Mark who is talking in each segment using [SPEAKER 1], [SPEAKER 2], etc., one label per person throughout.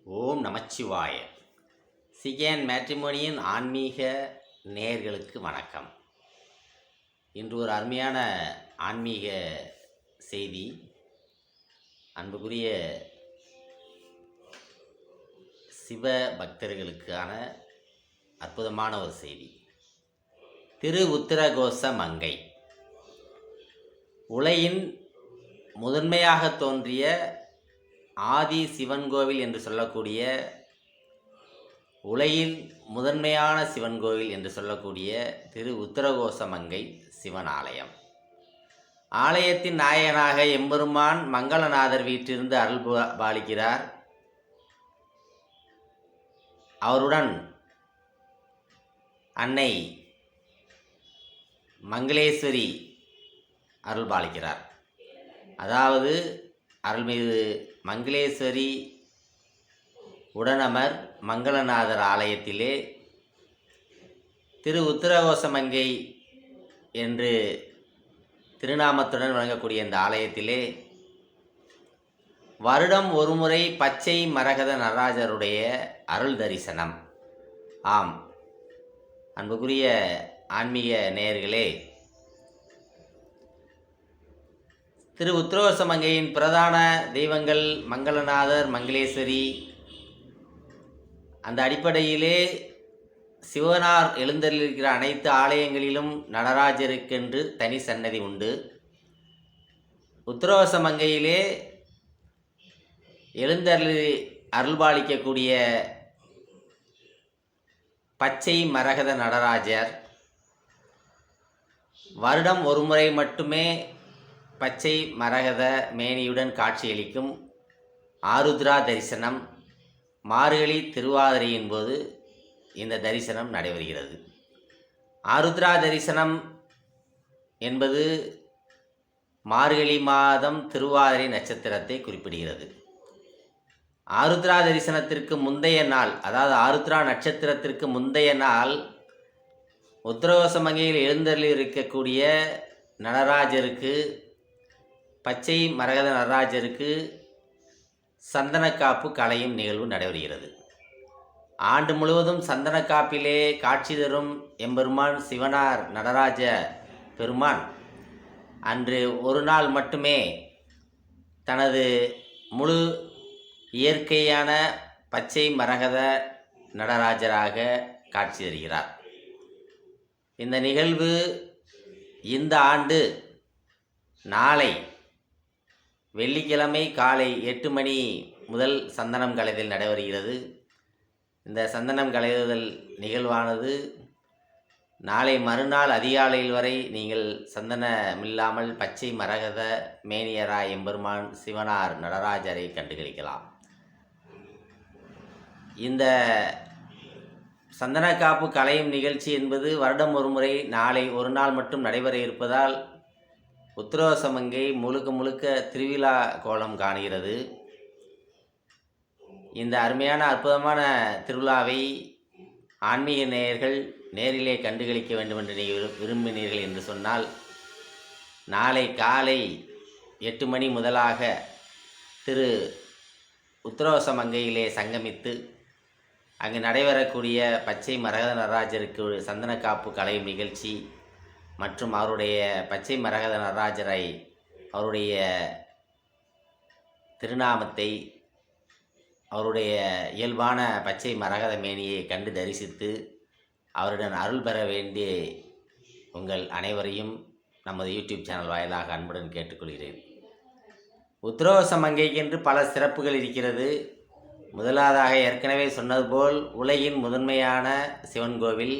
[SPEAKER 1] ஓம் நமச்சிவாய. சிகேன் மேட்ரிமோனியின் ஆன்மீக நேயர்களுக்கு வணக்கம். இன்று ஒரு அருமையான ஆன்மீக செய்தி. அன்புக்குரிய சிவ பக்தர்களுக்கான அற்புதமான ஒரு செய்தி. திரு உத்திரகோச மங்கை உலகின் முதன்மையாக தோன்றிய ஆதி சிவன் கோவில் என்று சொல்லக்கூடிய, உலகில் முதன்மையான சிவன் கோவில் என்று சொல்லக்கூடிய திரு உத்திரகோச மங்கை சிவன் ஆலயம். ஆலயத்தின் நாயகனாக எம்பெருமான் மங்களநாதர் வீட்டிலிருந்து அருள் பாலிக்கிறார். அவருடன் அன்னை மங்களேஸ்வரி அருள் பாலிக்கிறார். அதாவது அருள்மிகு மங்களேஸ்வரி உடனமர் மங்களநாதர் ஆலயத்திலே திரு உத்திரகோசமங்கை என்று திருநாமத்துடன் வழங்கக்கூடிய இந்த ஆலயத்திலே வருடம் ஒருமுறை பச்சை மரகத நடராஜருடைய அருள் தரிசனம். ஆம், அன்புக்குரிய ஆன்மீக நேயர்களே, திரு உத்திரகோசமங்கையின் பிரதான தெய்வங்கள் மங்களநாதர், மங்களேஸ்வரி. அந்த அடிப்படையிலே சிவனார் எழுந்தருளிருக்கிற அனைத்து ஆலயங்களிலும் நடராஜருக்கென்று தனி சன்னதி உண்டு. உத்திரகோசமங்கையிலே எழுந்தருளி அருள்பாலிக்கக்கூடிய பச்சை மரகத நடராஜர் வருடம் ஒரு முறை மட்டுமே பச்சை மரகத மேனியுடன் காட்சியளிக்கும் ஆருத்ரா தரிசனம் மார்கழி திருவாதிரையின் போது இந்த தரிசனம் நடைபெறுகிறது. ஆருத்ரா தரிசனம் என்பது மார்கழி மாதம் திருவாதிரை நட்சத்திரத்தை குறிப்பிடுகிறது. ஆருத்ரா தரிசனத்திற்கு முந்தைய நாள், அதாவது ஆருத்ரா நட்சத்திரத்திற்கு முந்தைய நாள், உத்திரகோசமங்கையில் எழுந்தருளி இருக்கக்கூடிய நடராஜருக்கு, பச்சை மரகத நடராஜருக்கு சந்தனக்காப்பு களையும் நிகழ்வு நடைபெறுகிறது. ஆண்டு முழுவதும் சந்தனக்காப்பிலே காட்சி தரும் எம்பெருமான் சிவனார் நடராஜ பெருமான் அன்று ஒரு நாள் மட்டுமே தனது முழு இயற்கையான பச்சை மரகத நடராஜராக காட்சி தருகிறார். இந்த நிகழ்வு இந்த ஆண்டு நாளை வெள்ளிக்கிழமை காலை 8 மணி முதல் சந்தனம் களைதல் நடைபெறுகிறது. இந்த சந்தனம் களைதல் நிகழ்வானது நாளை மறுநாள் அதிகாலையில் வரை நீங்கள் சந்தனமில்லாமல் பச்சை மரகத மேனியராய் எம்பெருமான் சிவனார் நடராஜரை கண்டுகளிக்கலாம். இந்த சந்தனக்காப்பு களையும் நிகழ்ச்சி என்பது வருடம் ஒரு முறை நாளை ஒரு நாள் மட்டும் நடைபெற இருப்பதால் உத்திரகோசமங்கை முழுக்க திருவிழா கோலம் காணுகிறது. இந்த அருமையான அற்புதமான திருவிழாவை ஆன்மீக நேயர்கள் நேரிலே கண்டுகளிக்க வேண்டும் என்று நீங்கள் விரும்பினீர்கள் என்று சொன்னால், நாளை காலை 8 மணி முதலாக திரு உத்திரகோசமங்கையிலே சங்கமித்து அங்கு நடைபெறக்கூடிய பச்சை மரகத நடராஜருக்கு சந்தனக்காப்பு களையும் நிகழ்ச்சி மற்றும் அவருடைய பச்சை மரகத நடராஜரை, அவருடைய திருநாமத்தை, அவருடைய இயல்பான பச்சை மரகத மேனியை கண்டு தரிசித்து அவருடன் அருள் பெற வேண்டிய உங்கள் அனைவரையும் நமது யூடியூப் சேனல் வாயிலாக அன்புடன் கேட்டுக்கொள்கிறேன். உத்திரகோசமங்கைக்கென்று பல சிறப்புகள் இருக்கிறது. முதலாவதாக ஏற்கனவே சொன்னது போல் உலகின் முதன்மையான சிவன் கோவில்,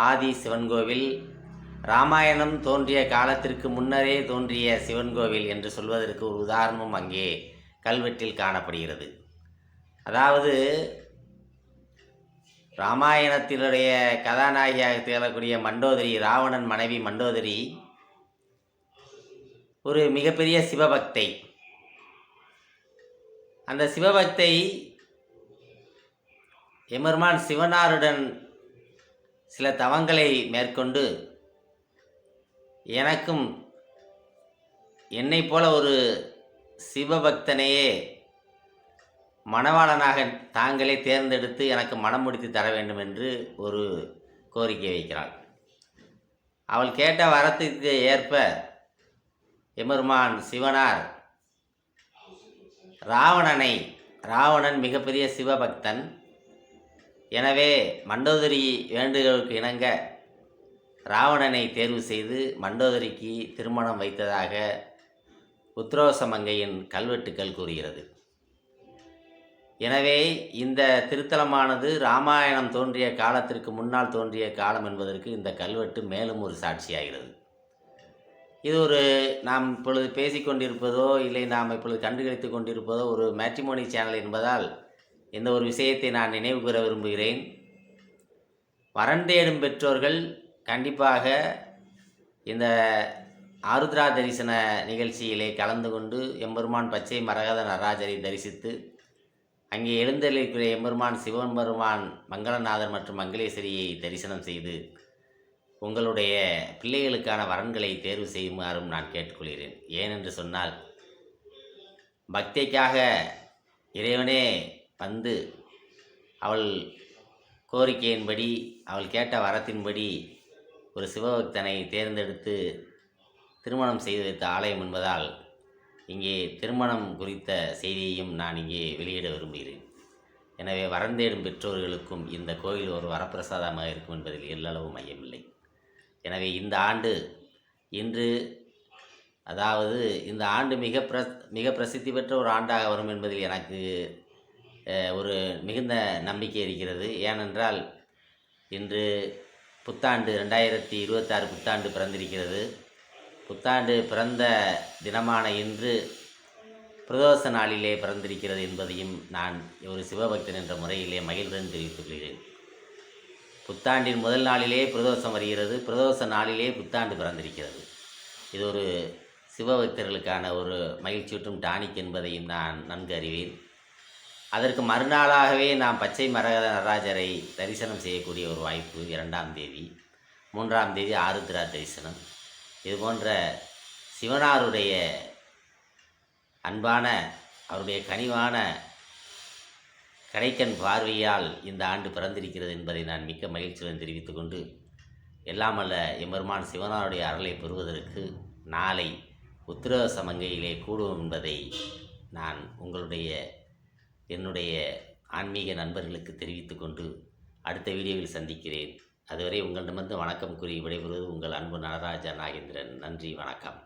[SPEAKER 1] ஆதி சிவன் கோவில், இராமாயணம் தோன்றிய காலத்திற்கு முன்னரே தோன்றிய சிவன் கோவில் என்று சொல்வதற்கு ஒரு உதாரணமும் அங்கே கல்வெட்டில் காணப்படுகிறது. அதாவது இராமாயணத்தினுடைய கதாநாயகியாக திகழக்கூடிய மண்டோதரி, ராவணன் மனைவி மண்டோதரி ஒரு மிகப்பெரிய சிவபக்தை. அந்த சிவபக்தை எம்பெருமான் சிவனாருடன் சில தவங்களை மேற்கொண்டு, எனக்கும் என்னை போல ஒரு சிவபக்தனையே மணவாளனாக தாங்களே தேர்ந்தெடுத்து எனக்கு மனம் முடித்து தர வேண்டும் என்று ஒரு கோரிக்கை வைக்கிறாள். அவள் கேட்ட வரத்துக்கு ஏற்ப எம்பெருமான் சிவனார் ராவணன் மிகப்பெரிய சிவபக்தன். எனவே மண்டோதரி வேண்டுதலுக்கு இணங்க ராவணனை தேர்வு செய்து மண்டோதரிக்கு திருமணம் வைத்ததாக உத்திரோசமங்கையின் கல்வெட்டுக்கள் கூறுகிறது. எனவே இந்த திருத்தலமானது இராமாயணம் தோன்றிய காலத்திற்கு முன்னால் தோன்றிய காலம் என்பதற்கு இந்த கல்வெட்டு மேலும் ஒரு சாட்சியாகிறது. இது ஒரு நாம் இப்பொழுது பேசிக்கொண்டிருப்பதோ இல்லை நாம் இப்பொழுது கண்டுகளித்து கொண்டிருப்பதோ ஒரு மேட்ரிமோனி சேனல் என்பதால் இந்த ஒரு விஷயத்தை நான் நினைவு கூற விரும்புகிறேன். வரன் தேடும் பெற்றோர்கள் கண்டிப்பாக இந்த ஆருத்ரா தரிசன நிகழ்ச்சியிலே கலந்து கொண்டு எம்பெருமான் பச்சை மரகத நடராஜரை தரிசித்து அங்கே எழுந்தருளியிருக்கிற எம்பெருமான் சிவபெருமான் மங்களநாதர் மற்றும் மங்களேஸ்வரியை தரிசனம் செய்து உங்களுடைய பிள்ளைகளுக்கான வரன்களை தேர்வு செய்யுமாறும் நான் கேட்டுக்கொள்கிறேன். ஏனென்று சொன்னால் பக்திக்காக இறைவனே வந்து அவள் கோரிக்கையின்படி அவள் கேட்ட வரத்தின்படி ஒரு சிவபக்தனை தேர்ந்தெடுத்து திருமணம் செய்து வைத்த ஆலயம் என்பதால் இங்கே திருமணம் குறித்த செய்தியையும் நான் இங்கே வெளியிட விரும்புகிறேன். எனவே வரன் தேடும் பெற்றோர்களுக்கும் இந்த கோயில் ஒரு வரப்பிரசாதமாக இருக்கும் என்பதில் எல்லளவும் ஐயமில்லை. எனவே இந்த ஆண்டு இந்த ஆண்டு மிக பிரசித்தி பெற்ற ஒரு ஆண்டாக வரும் என்பதில் எனக்கு ஒரு மிகுந்த நம்பிக்கை இருக்கிறது. ஏனென்றால் இன்று புத்தாண்டு 2026 புத்தாண்டு பிறந்திருக்கிறது. புத்தாண்டு பிறந்த தினமான இன்று பிரதோஷ நாளிலே பிறந்திருக்கிறது என்பதையும் நான் ஒரு சிவபக்தன் என்ற முறையிலே மகிழ்வுடன் தெரிவித்துக் கொள்கிறேன். புத்தாண்டின் முதல் நாளிலே பிரதோஷம் வருகிறது, பிரதோஷ நாளிலே புத்தாண்டு பிறந்திருக்கிறது. இது ஒரு சிவபக்தர்களுக்கான ஒரு மகிழ்ச்சியூட்டும் டானிக் என்பதையும் நான் நன்கு அறிவேன். அதற்கு மறுநாளாகவே நாம் பச்சை மரகத நடராஜரை தரிசனம் செய்யக்கூடிய ஒரு வாய்ப்பு 2ஆம் தேதி, 3ஆம் தேதி ஆருத்ரா தரிசனம். இது போன்ற சிவனாருடைய அன்பான அவருடைய கனிவான கடைக்கண் பார்வையால் இந்த ஆண்டு பிறந்திருக்கிறது என்பதை நான் மிக்க மகிழ்ச்சியுடன் தெரிவித்துக் கொண்டு எல்லாம் அல்ல எம்பெருமான் சிவனாருடைய அருளை பெறுவதற்கு நாளை உத்திரசமங்கையிலே கூடுவோம் என்பதை நான் என்னுடைய ஆன்மீக நண்பர்களுக்கு தெரிவித்து கொண்டு அடுத்த வீடியோவில் சந்திக்கிறேன். அதுவரை உங்களிடமிருந்து வணக்கம் கூறி விடைபெறுவது உங்கள் அன்பு நடராஜா நாகேந்திரன். நன்றி, வணக்கம்.